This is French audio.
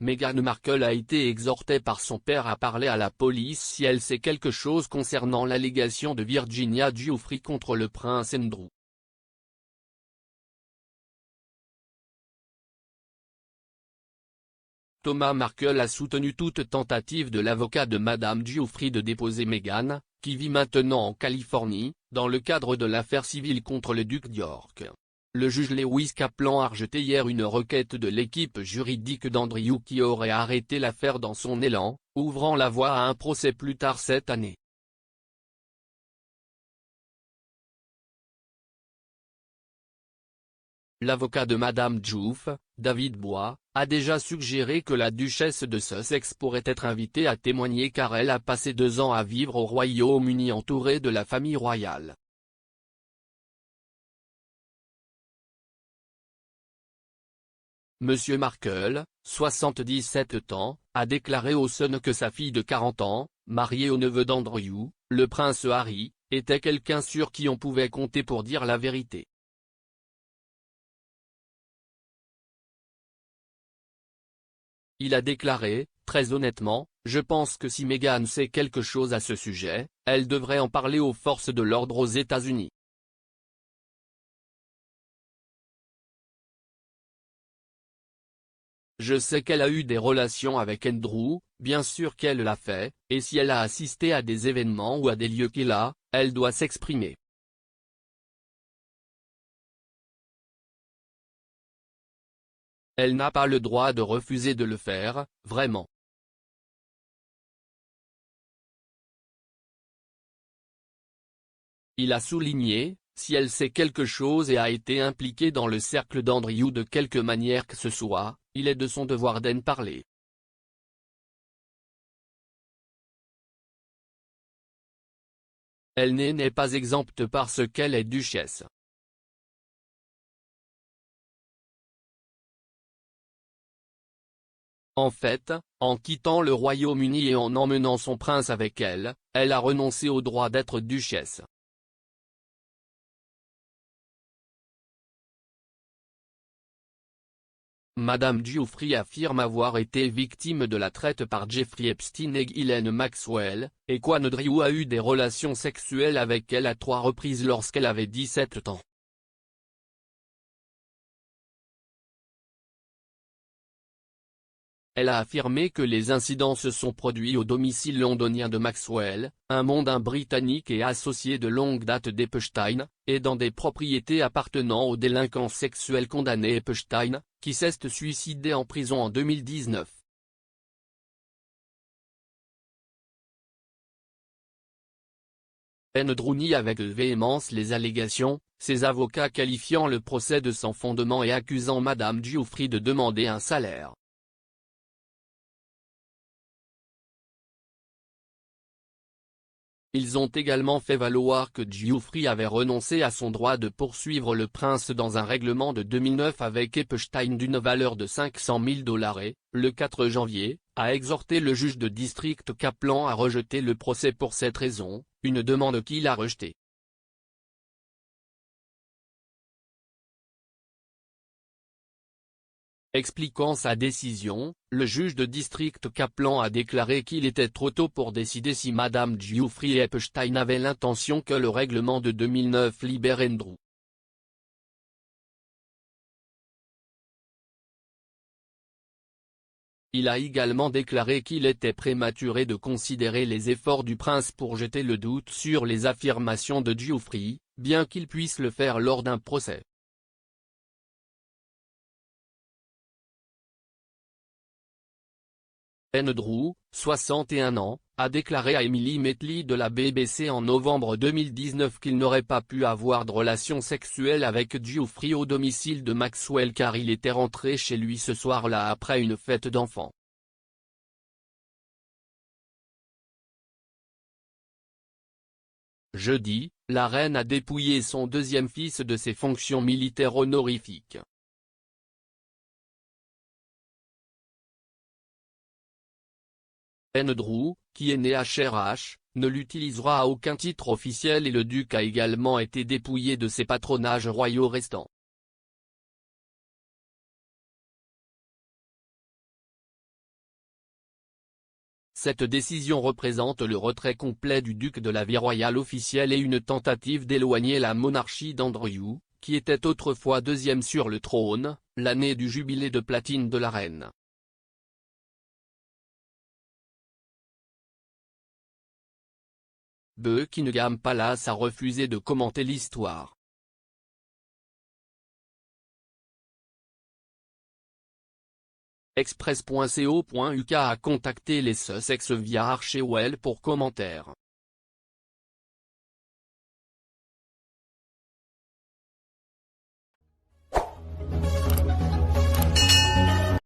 Meghan Markle a été exhortée par son père à parler à la police si elle sait quelque chose concernant l'allégation de Virginia Giuffre contre le prince Andrew. Thomas Markle a soutenu toute tentative de l'avocat de Madame Giuffre de déposer Meghan, qui vit maintenant en Californie, dans le cadre de l'affaire civile contre le duc d'York. Le juge Lewis Kaplan a rejeté hier une requête de l'équipe juridique d'Andrew qui aurait arrêté l'affaire dans son élan, ouvrant la voie à un procès plus tard cette année. L'avocat de Madame Giuffre, David Bois, a déjà suggéré que la duchesse de Sussex pourrait être invitée à témoigner car elle a passé 2 ans à vivre au Royaume-Uni entourée de la famille royale. Monsieur Markle, 77 ans, a déclaré au Sun que sa fille de 40 ans, mariée au neveu d'Andrew, le prince Harry, était quelqu'un sur qui on pouvait compter pour dire la vérité. Il a déclaré, très honnêtement, je pense que si Meghan sait quelque chose à ce sujet, elle devrait en parler aux forces de l'ordre aux États-Unis. Je sais qu'elle a eu des relations avec Andrew, bien sûr qu'elle l'a fait, et si elle a assisté à des événements ou à des lieux elle doit s'exprimer. Elle n'a pas le droit de refuser de le faire, vraiment. Il a souligné, si elle sait quelque chose et a été impliquée dans le cercle d'Andrew de quelque manière que ce soit, il est de son devoir d'en parler. Elle n'est pas exempte parce qu'elle est duchesse. En fait, en quittant le Royaume-Uni et en emmenant son prince avec elle, elle a renoncé au droit d'être duchesse. Madame Giuffre affirme avoir été victime de la traite par Jeffrey Epstein et Ghislaine Maxwell, et qu'Andrew a eu des relations sexuelles avec elle à 3 reprises lorsqu'elle avait 17 ans. Elle a affirmé que les incidents se sont produits au domicile londonien de Maxwell, un mondain britannique et associé de longue date d'Epstein, et dans des propriétés appartenant au délinquant sexuel condamné Epstein, qui s'est suicidé en prison en 2019. Andrew nie avec véhémence les allégations, ses avocats qualifiant le procès de sans fondement et accusant Madame Giuffre de demander un salaire. Ils ont également fait valoir que Giuffre avait renoncé à son droit de poursuivre le prince dans un règlement de 2009 avec Epstein d'une valeur de 500 000 $ et, le 4 janvier, a exhorté le juge de district Kaplan à rejeter le procès pour cette raison, une demande qu'il a rejetée. Expliquant sa décision, le juge de district Kaplan a déclaré qu'il était trop tôt pour décider si Madame Giuffre et Epstein avaient l'intention que le règlement de 2009 libère Andrew. Il a également déclaré qu'il était prématuré de considérer les efforts du prince pour jeter le doute sur les affirmations de Giuffre, bien qu'il puisse le faire lors d'un procès. Andrew, 61 ans, a déclaré à Emily Maitli de la BBC en novembre 2019 qu'il n'aurait pas pu avoir de relations sexuelles avec Giuffre au domicile de Maxwell car il était rentré chez lui ce soir-là après une fête d'enfants. Jeudi, la reine a dépouillé son 2e fils de ses fonctions militaires honorifiques. Andrew, qui est né à Cherach, ne l'utilisera à aucun titre officiel et le duc a également été dépouillé de ses patronages royaux restants. Cette décision représente le retrait complet du duc de la vie royale officielle et une tentative d'éloigner la monarchie d'Andrew, qui était autrefois deuxième sur le trône, l'année du jubilé de platine de la reine. Buckingham Palace a refusé de commenter l'histoire. Express.co.uk a contacté les Sussex via Archewell pour commentaire.